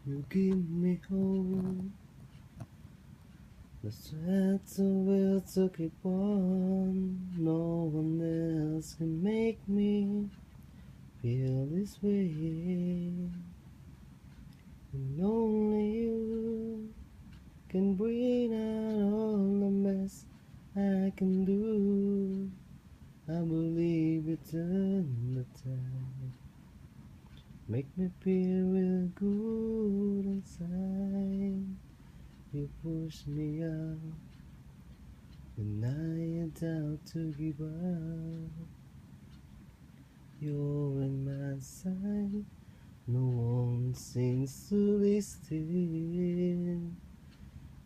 You give me hope. The sweat's a will to keep on. No one else can make me feel this way. And only you can bring out all the mess I can do. I believe you turn the tide. Make me feel real good inside. You push me out when I doubt to give up. You're in my side. No one seems to be still.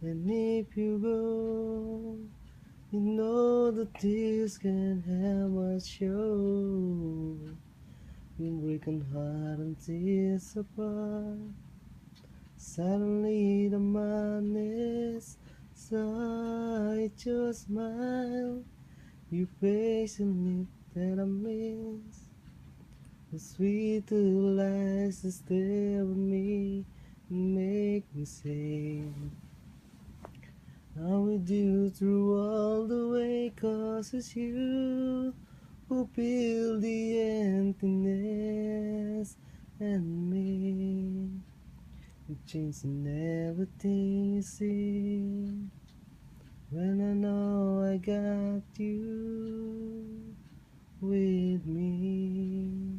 And if you go, you know the tears can have my show. You breaking heart and tears apart. Suddenly the madness inside your smile. You patiently that I miss. The sweet little lies that stay with me and make me sing. I'm with you through all the way, 'cause it's you who filled the emptiness and me. You're changing everything you see. When I know I got you with me.